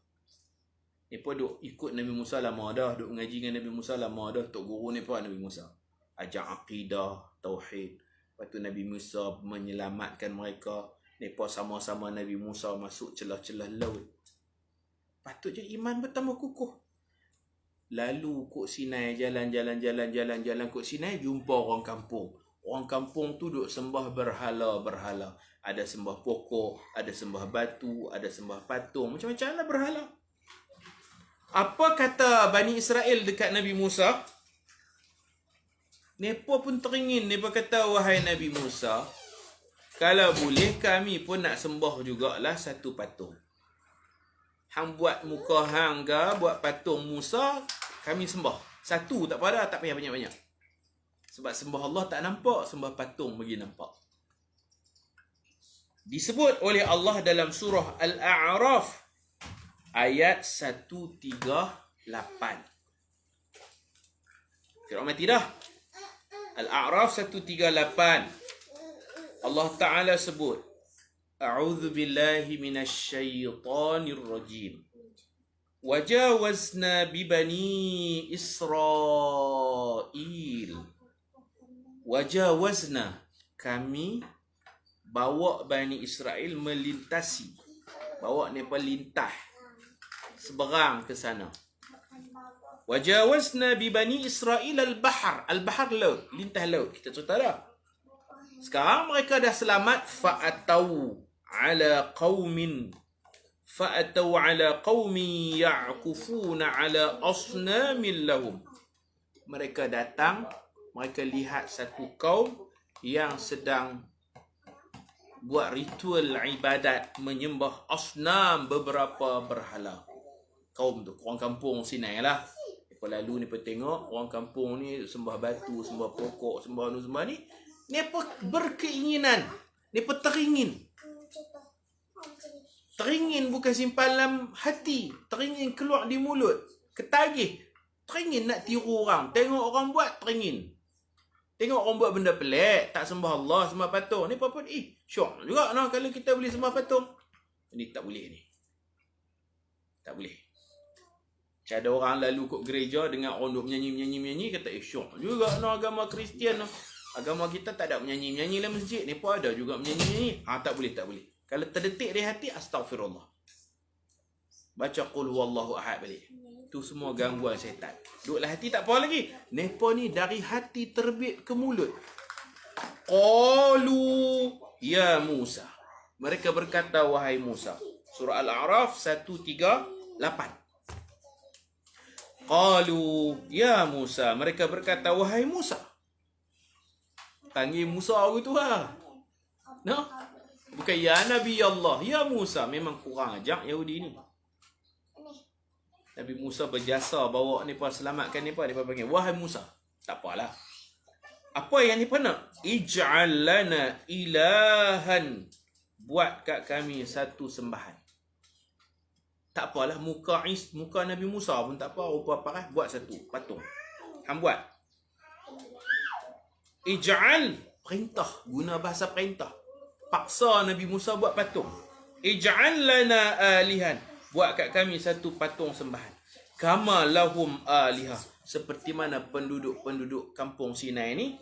Speaker 1: Mereka duk ikut Nabi Musa lama dah, duk mengaji dengan Nabi Musa lama dah. Tok guru mereka Nabi Musa ajak akidah, tauhid. Lepas tu Nabi Musa menyelamatkan mereka. Mereka sama-sama Nabi Musa masuk celah-celah laut. Patutnya iman bertambah kukuh. Lalu kok Sinai, jalan kok Sinai, jumpa orang kampung. Orang kampung tu duk sembah berhala-berhala. Ada sembah pokok, ada sembah batu, ada sembah patung. Macam-macam lah berhala. Apa kata Bani Israel dekat Nabi Musa? Mereka pun teringin. Mereka kata, wahai Nabi Musa, kalau boleh kami pun nak sembah jugalah satu patung. Hang buat muka hang ke, buat patung Musa, kami sembah. Satu tak apa dah, tak payah banyak-banyak. Sebab sembah Allah tak nampak, sembah patung bagi nampak. Disebut oleh Allah dalam surah Al-A'raf ayat 138. Fir'aun mati dah. Al-A'raf 138. Allah Ta'ala sebut, A'udzu billahi minasyaitonir rajim. Wajawazna bi bani Israil. Wajawazna, kami bawa Bani Israel melintasi. Bawa mereka lintah seberang ke sana. Wajawazna bi bani Israil al-bahr. Al-bahr laut, lintah laut. Kita cerita dah. Sekarang mereka dah selamat. Fa'atau ala qaumin ya'kufuna ala asnamin lahum. Mereka datang, mereka lihat satu kaum yang sedang buat ritual ibadat menyembah asnam, beberapa berhala. Kaum tu, orang kampung Sinai lah. Mereka lalu ni tengok orang kampung ni sembah batu, sembah pokok, sembah ni, sembah ni. Mereka berkeinginan, mereka teringin. Teringin bukan simpan dalam hati, teringin keluar di mulut, ketagih. Teringin nak tiru orang, tengok orang buat teringin. Tengok orang buat benda pelik, tak sembah Allah, sembah patung. Ni apa-apa, syok juga nah kalau kita boleh sembah patung. Ini tak boleh ni. Tak boleh. Macam ada orang lalu kot gereja dengan orang duk menyanyi, kata syok juga nah agama Kristian nah. Agama kita tak ada menyanyi dalam masjid. Ni pun ada juga menyanyi. Tak boleh, tak boleh. Kalau terdetik di hati, astagfirullah. Baca qul huwallahu ahad balik. Tu semua gangguan syaitan. Duduklah hati tak apa lagi. Mereka ni dari hati terbit ke mulut. Qalu ya Musa. Mereka berkata, wahai Musa. Surah Al-A'raf 138. Qalu ya Musa. Mereka berkata, wahai Musa. Panggil Musa gitu lah. No? Bukan ya Nabi Allah. Ya Musa. Memang kurang ajak Yahudi ni. Nabi Musa berjasa bawa ni pun selamatkan ni pun. Dia panggil wahai Musa. Tak apalah. Apa yang ni pun nak? Ij'al lana ilahan. Buat kat kami satu sembahan. Tak apalah muka Nabi Musa pun tak apa. Rupa parah. Buat satu patung. Hang buat. Ij'al. Perintah. Guna bahasa perintah. Paksa Nabi Musa buat patung. Ij'al lana alihan. Buat kat kami satu patung sembahan. Kama lahum alihah. Seperti mana penduduk-penduduk kampung Sinai ni,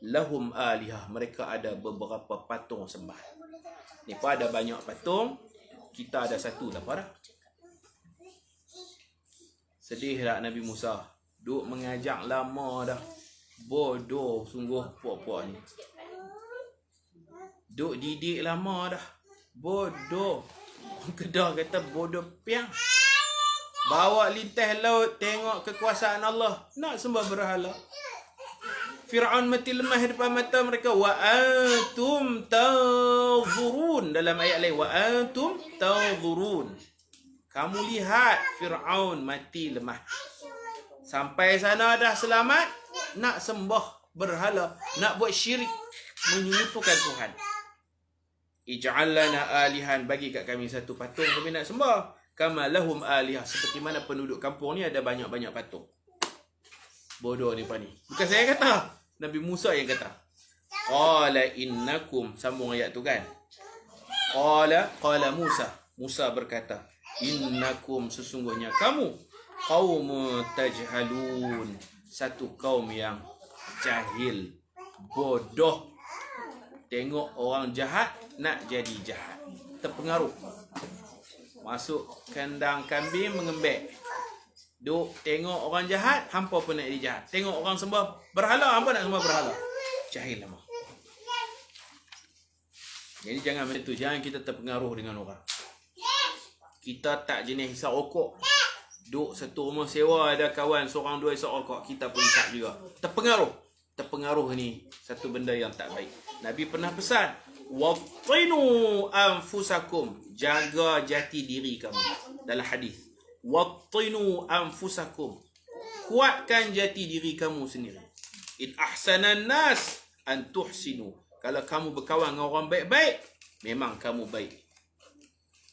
Speaker 1: lahum alihah. Mereka ada beberapa patung sembah. Ni pun ada banyak patung. Kita ada satu dah dah. Sedih tak Nabi Musa? Duk mengajak lama dah. Bodoh sungguh puak-puak ni. Duk didik lama dah. Bodoh. Kedah kata bodoh piang. Bawa lintas laut tengok kekuasaan Allah. Nak sembah berhala. Fir'aun mati lemah depan mata mereka. Wa antum tanzurun. Dalam ayat lain. Wa antum tanzurun. Kamu lihat Fir'aun mati lemah. Sampai sana dah selamat. Nak sembah berhala. Nak buat syirik. Menyekutukan Tuhan. Ij'al lana alihan. Bagi kat kami satu patung kami nak sembah. Kama lahum alihah. Seperti mana penduduk kampung ni ada banyak-banyak patung. Bodoh ni apa ni. Bukan saya kata. Nabi Musa yang kata. Qala innakum. Sambung ayat tu kan. Qala Musa. Musa berkata. Innakum sesungguhnya kamu. Qaumun tajhalun. Satu kaum yang jahil. Bodoh. Tengok orang jahat. Nak jadi jahat. Terpengaruh. Masuk kandang kambing mengembek. Duk tengok orang jahat, hampa pun nak jadi jahat. Tengok orang sembah berhala, hampa nak sembah berhala. Jahil lama. Jadi jangan macam tu. Jangan kita terpengaruh dengan orang. Kita tak jenis hisap rokok. Duk satu rumah sewa, ada kawan seorang dua hisap rokok. Kita pun hisap juga. Terpengaruh. Terpengaruh ni satu benda yang tak baik. Nabi pernah pesan. Wattinu anfusakum. Jaga jati diri kamu. Dalam hadis. Wattinu anfusakum. Kuatkan jati diri kamu sendiri. In ahsanan nas an tuhsinu. Kalau kamu berkawan dengan orang baik-baik, memang kamu baik.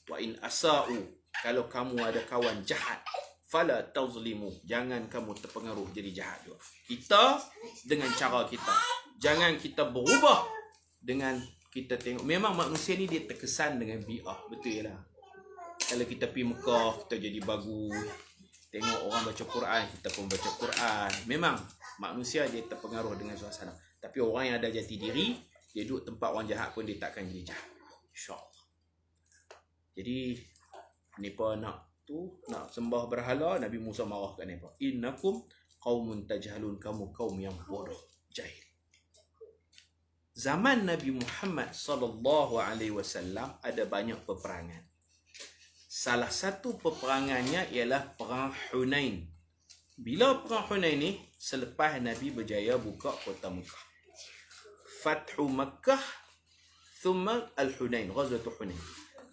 Speaker 1: Wa in asa'u. Kalau kamu ada kawan jahat, fala tazlimu. Jangan kamu terpengaruh jadi jahat juga. Kita dengan cara kita. Jangan kita berubah dengan kita tengok. Memang manusia ni dia terkesan dengan bi'ah. Betul lah. Kalau kita pergi Mekah, kita jadi bagus. Tengok orang baca Quran, kita pun baca Quran. Memang manusia dia terpengaruh dengan suasana. Tapi orang yang ada jati diri, dia duduk tempat orang jahat pun dia takkan jadi jahat. InsyaAllah. Jadi, mereka nak sembah berhala, Nabi Musa marahkan mereka. Innakum qaumun tajhalun. Kamu kaum yang bodoh, jahil. Zaman Nabi Muhammad sallallahu alaihi wasallam ada banyak peperangan. Salah satu peperangannya ialah perang Hunain. Bila perang Hunain ni selepas Nabi berjaya buka kota Mekah. Fathu Mekah thumma al-Hunain, Ghazwatu Hunain.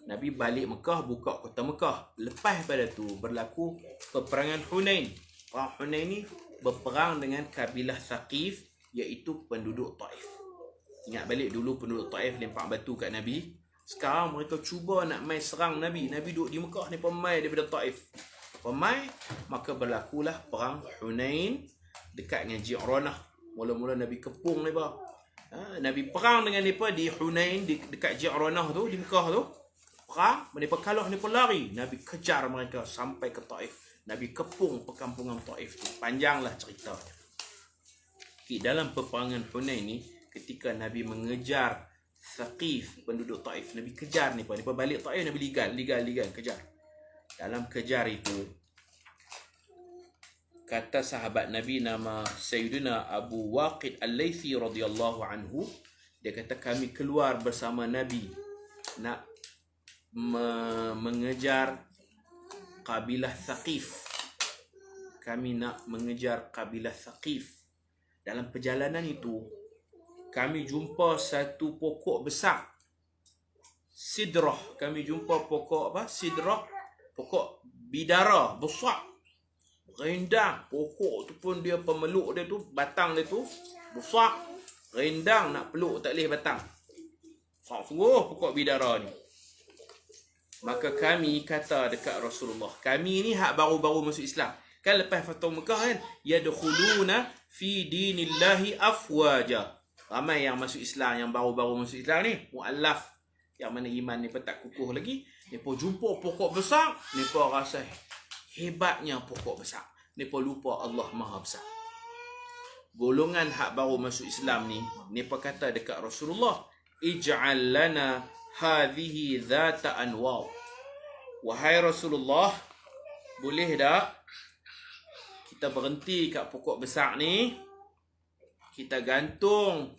Speaker 1: Nabi balik Mekah buka kota Mekah. Lepas pada tu berlaku peperangan Hunain. Perang Hunain ni berperang dengan kabilah Thaqif iaitu penduduk Taif. Ingat balik dulu penduduk Taif lempar batu kat Nabi. Sekarang mereka cuba nak mai serang Nabi. Nabi duduk di Mekah ni pemai daripada Taif. Pemai, maka berlakulah perang Hunain dekat dengan Ji'ranah. Mula-mula Nabi kepung mereka. Nabi perang dengan mereka di Hunain, dekat Ji'ranah tu, di Mekah tu. Perang, mereka kalah, mereka lari. Nabi kejar mereka sampai ke Taif. Nabi kepung perkampungan Taif tu. Panjanglah ceritanya. Dalam peperangan Hunain ni, ketika Nabi mengejar Thaqif, penduduk Taif, Nabi kejar ni pun. Mereka balik Taif, Nabi legal, kejar. Dalam kejar itu, kata sahabat Nabi nama Sayyidina Abu Waqid Al-Laythi radhiyallahu anhu, dia kata kami keluar bersama Nabi nak mengejar kabilah Thaqif. Kami nak mengejar kabilah Thaqif. Dalam perjalanan itu, kami jumpa satu pokok besar. Sidrah. Kami jumpa pokok apa? Sidrah. Pokok bidara besar. Rendang. Pokok tu pun dia pemeluk dia tu, batang dia tu besar. Rendang nak peluk tak boleh batang. Sungguh pokok bidara ni. Maka kami kata dekat Rasulullah, kami ni hak baru-baru masuk Islam. Kan lepas Fathu Mekah kan, yadkhuluna fi dinillahi afwaja. Ramai yang masuk Islam, yang baru-baru masuk Islam ni, mu'allaf, yang mana iman ni pun tak kukuh lagi. Mereka jumpa pokok besar, mereka rasa hebatnya pokok besar. Mereka lupa Allah Maha Besar. Golongan hak baru masuk Islam ni, mereka kata dekat Rasulullah, ij'al lana hadhihi dhata anwar. Wahai Rasulullah, boleh tak kita berhenti kat pokok besar ni, kita gantung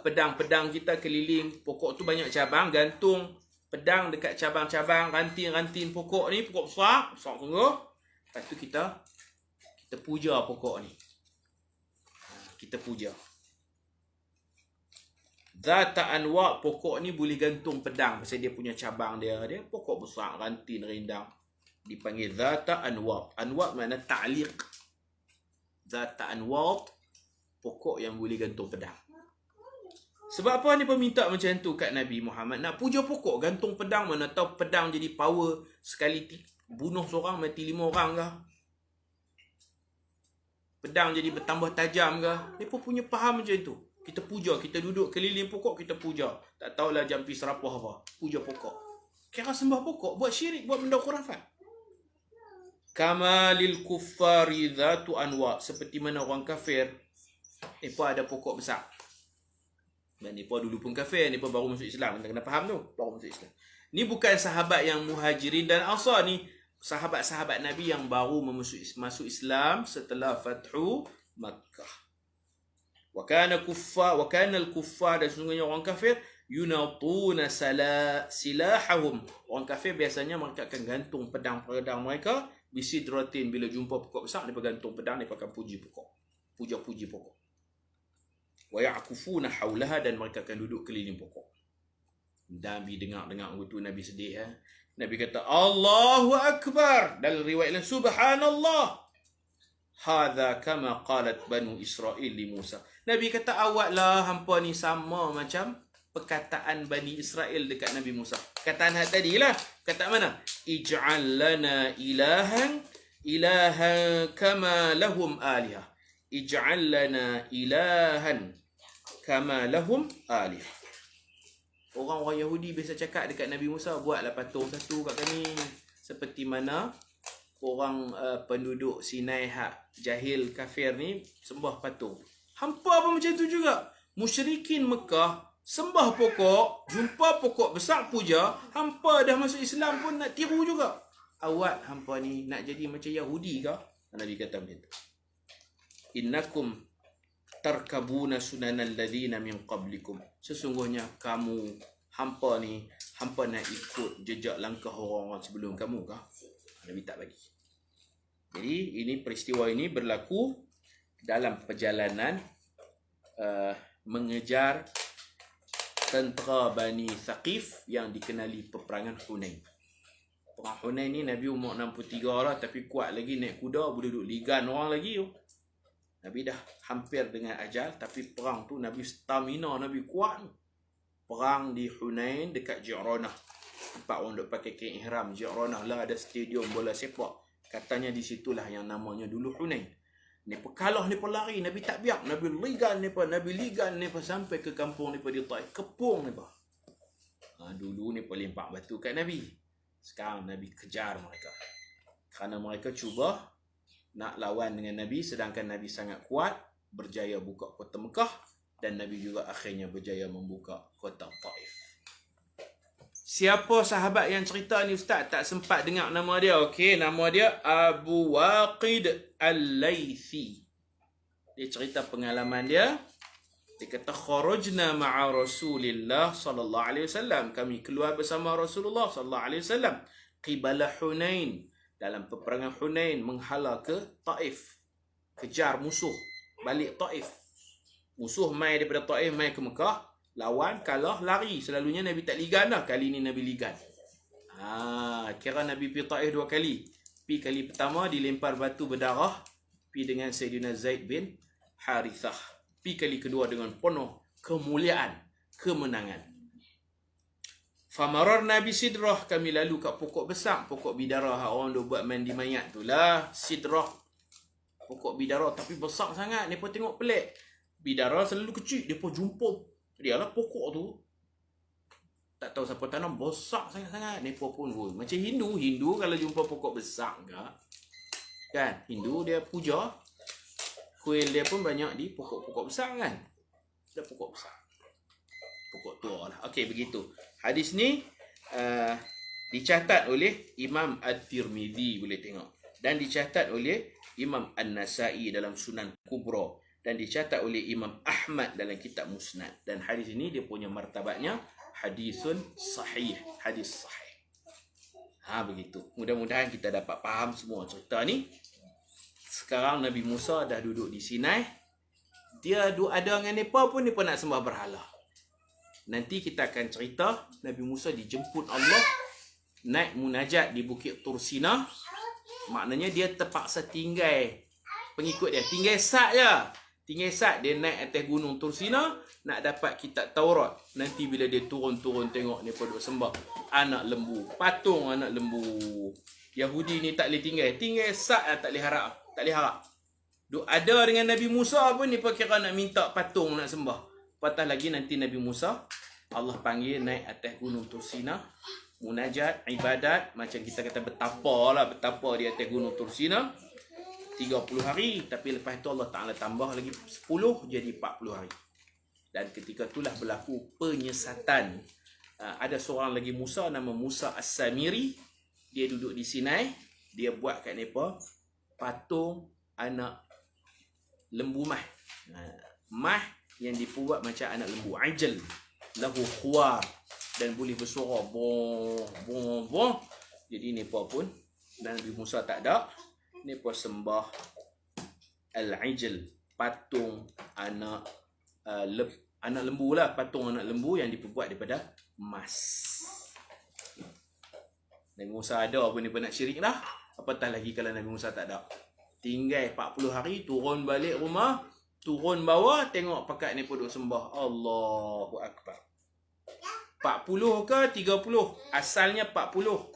Speaker 1: pedang-pedang kita keliling pokok tu, banyak cabang, gantung pedang dekat cabang-cabang, ranting-ranting pokok ni, pokok besar sungguh. Lepas tu kita puja pokok ni. Kita puja. Zata anwa, pokok ni boleh gantung pedang pasal dia punya cabang dia pokok besar, ranting, rindang. Dipanggil zata anwa. Anwa makna ta'liq. Zata anwa, pokok yang boleh gantung pedang. Sebab apa ni peminta macam tu kat Nabi Muhammad? Nak puja pokok, gantung pedang, mana tahu pedang jadi power sekali bunuh seorang mati 5 orang ke? Pedang jadi bertambah tajam ke? Mereka punya faham macam tu. Kita puja, kita duduk keliling pokok, kita puja. Tak tahulah jampi serapah apa. Puja pokok. Kira sembah pokok, buat syirik, buat benda khurafat. Kama lil kuffari dhatu anwa. Seperti mana orang kafir, mereka ada pokok besar. Dan mereka dulu pun kafir, mereka baru masuk Islam. Kita kena faham tu, baru masuk Islam. Ni bukan sahabat yang muhajirin dan ansar ni. Sahabat-sahabat Nabi yang baru masuk Islam setelah Fathu Makkah. Wa kana al-kuffar, dan sesungguhnya orang kafir, yunatuna silahahum. Orang kafir biasanya mereka akan gantung pedang-pedang mereka bisidratin. Bila jumpa pokok besar, mereka gantung pedang, mereka akan puji pokok. Puja-puji pokok. Wa ya'kufuna haulaha, dan mereka akan duduk keliling pokok. Nabi dengar betul, Nabi sedih. Nabi kata, Allahu Akbar. Dalam riwayat lain, Subhanallah. Hadha kama qalat Banu Israel li Musa. Nabi kata, awaklah hampa ni sama macam perkataan Bani Israel dekat Nabi Musa. Perkataan tadi lah. Perkataan mana? Ij'al lana ilahan kama lahum alihah. Ij'al lana ilahan kama lahum alihah. Orang-orang Yahudi biasa cakap dekat Nabi Musa, buatlah patung satu kat kami. Seperti mana orang penduduk Sinai hak jahil kafir ni sembah patung. Hampa pun macam tu juga. Musyrikin Mekah sembah pokok, jumpa pokok besar puja, hampa dah masuk Islam pun nak tiru juga. Awak hampa ni nak jadi macam Yahudi ke? Nabi kata macam tu. Innakum tarkabuna sunanal ladina min qablikum. Sesungguhnya kamu, hampa ni, hampa nak ikut jejak langkah orang-orang sebelum kamu kah? Nabi tak bagi. Jadi ini peristiwa ini berlaku dalam perjalanan mengejar tentera Bani Thaqif yang dikenali peperangan Hunain. Perang Hunain ni Nabi umur 63 lah, tapi kuat lagi, naik kuda, boleh duduk ligan orang lagi. Nabi dah hampir dengan ajal, tapi perang tu Nabi stamina, Nabi kuat. Perang di Hunain dekat Ji'ranah. Tempat orang duk pakai kain ihram. Ji'ranah lah ada stadium bola sepak. Katanya di situlah yang namanya dulu Hunain. Mereka kalah, mereka lari. Nabi tak biar. Nabi ligan mereka sampai ke kampung mereka di Taif. Kepung mereka. Dulu mereka lempak batu kat Nabi. Sekarang Nabi kejar mereka. Kerana mereka cuba nak lawan dengan Nabi, sedangkan Nabi sangat kuat, berjaya buka kota Mekah, dan Nabi juga akhirnya berjaya membuka kota Taif. Siapa sahabat yang cerita ni Ustaz? Tak sempat dengar nama dia. Okey, nama dia Abu Waqid Al-Laythi. Dia cerita pengalaman dia. Dia kata, kharajna ma'a Rasulillah sallallahu alaihi wasallam. Kami keluar bersama Rasulullah sallallahu alaihi wasallam qibala Hunain. Dalam peperangan Hunain, menghala ke Taif. Kejar musuh, balik Taif. Musuh mai daripada Taif, mai ke Mekah. Lawan, kalah, lari. Selalunya Nabi tak ligan dah. Kali ni Nabi ligan. Kira Nabi pergi Taif 2 kali. Pergi kali pertama, dilempar batu berdarah. Pergi dengan Sayyidina Zaid bin Harithah. Pergi kali kedua dengan penuh kemuliaan, kemenangan. Famarar Nabi Sidrah, kami lalu kat pokok besar, pokok bidara orang duk buat mandi mayat tu lah, Sidrah. Pokok bidara tapi besar sangat. Mereka tengok pelik. Bidara selalu kecil, mereka jumpa dia lah pokok tu. tak tahu siapa tanam, besar sangat-sangat. Mereka pun macam Hindu kalau jumpa pokok besar enggak, kan? Hindu dia puja, kuil dia pun banyak di pokok-pokok besar kan. Ada pokok besar, pokok tua lah. Okey, begitu. Hadis ni dicatat oleh Imam At-Tirmidzi, boleh tengok. Dan dicatat oleh Imam An-Nasai dalam Sunan Kubra. Dan dicatat oleh Imam Ahmad dalam kitab Musnad. Dan hadis ini dia punya martabatnya hadisun sahih. Hadis sahih. Begitu. Mudah-mudahan kita dapat faham semua cerita ni. Sekarang Nabi Musa dah duduk di Sinai. Dia ada dengan mereka pun mereka nak sembah berhala. Nanti kita akan cerita Nabi Musa dijemput Allah naik munajat di Bukit Tur Sina. Maknanya dia terpaksa tinggal pengikut dia. Tinggal sat je. Tinggal sat dia naik atas gunung Tur Sina nak dapat kitab Taurat. Nanti bila dia turun-turun tengok mereka duk sembah anak lembu, patung anak lembu. Yahudi ni tak boleh tinggal. Tinggal sat lah, tak boleh harap. Tak boleh harap. Duk ada dengan Nabi Musa pun mereka kira nak minta patung nak sembah. Patah lagi nanti Nabi Musa Allah panggil naik atas gunung Tur Sina, munajat, ibadat, macam kita kata betapa di atas gunung Tur Sina 30 hari, tapi lepas tu Allah Ta'ala tambah lagi 10 jadi 40 hari. Dan ketika itulah berlaku penyesatan. Ada seorang lagi Musa nama Musa As-Samiri, dia duduk di Sinai, dia buat kat mereka patung anak lembu mah. Mah yang dibuat macam anak lembu, ajal lahu khuar, dan boleh bersuara bong bong bong. Jadi mereka pun, dan Nabi Musa tak ada, mereka sembah al-ajal, patung anak lembu lah, patung anak lembu yang diperbuat daripada emas. Nabi Musa ada pun mereka nak syirik dah, apatah lagi kalau Nabi Musa tak ada. Tinggal 40 hari, turun balik rumah, turun bawah, tengok pakat mereka duk sembah. Allahu Akbar. 40 ke 30? Asalnya 40.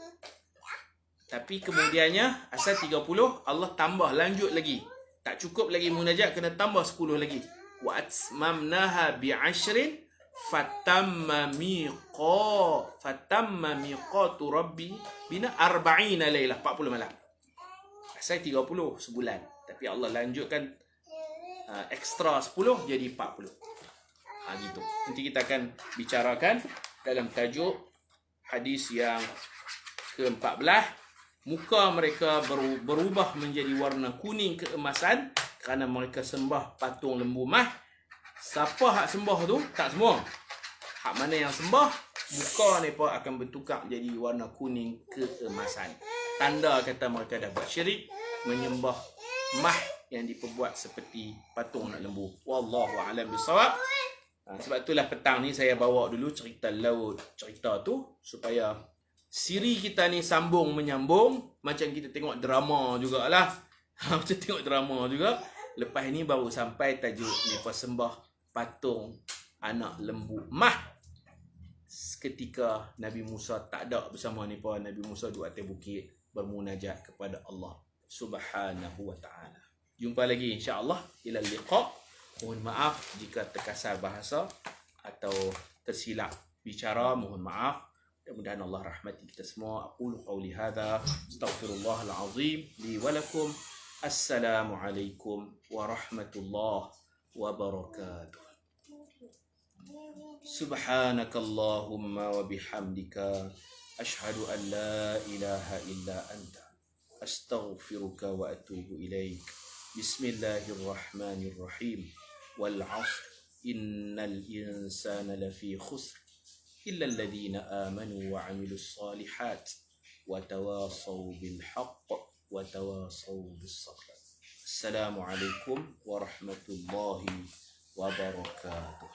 Speaker 1: Tapi kemudiannya asal 30, Allah tambah lanjut lagi. Tak cukup lagi munajat, kena tambah 10 lagi. Wa atmamnaha bi'ashrin fatamma miqatu rabbi bina 40 lailah, 40 malam. Asal 30 sebulan, tapi Allah lanjutkan ekstra 10 jadi 40. Gitu. Nanti kita akan bicarakan dalam tajuk hadis yang ke-14. Muka mereka berubah menjadi warna kuning keemasan kerana mereka sembah patung lembu mah. Siapa hak sembah tu? Tak semua. Hak mana yang sembah, muka mereka akan bertukar menjadi warna kuning keemasan. Tanda kata mereka dah buat syirik, menyembah mah yang diperbuat seperti patung anak lembu. Wallahu a'lam bissawab. Sebab itulah petang ni saya bawa dulu cerita laut, cerita tu supaya siri kita ni sambung menyambung, macam kita tengok drama jugalah. Macam tengok drama juga. Lepas ni baru sampai tajuk mereka sembah patung anak lembu mah. Ketika Nabi Musa tak ada bersama mereka, Nabi Musa duduk atas bukit bermunajat kepada Allah Subhanahu wa ta'ala. Jumpa lagi insya-Allah. Ila liqa. Mohon maaf jika terkasar bahasa atau tersilap bicara, mohon maaf. Mudah-mudahan Allah rahmati kita semua. Aqulu qawli hadha, astaghfirullahal azim li wa lakum. Assalamualaikum warahmatullahi wabarakatuh. Subhanakallahumma wa bihamdika ashhadu an la ilaha illa anta astaghfiruka wa atubu ilaik. Bismillahirrahmanirrahim. Wal 'ashr innal insana lafi khusr إلا الذين آمنوا وعملوا الصالحات وتواصوا بالحق وتواصوا بالصبر. السلام عليكم ورحمة الله وبركاته.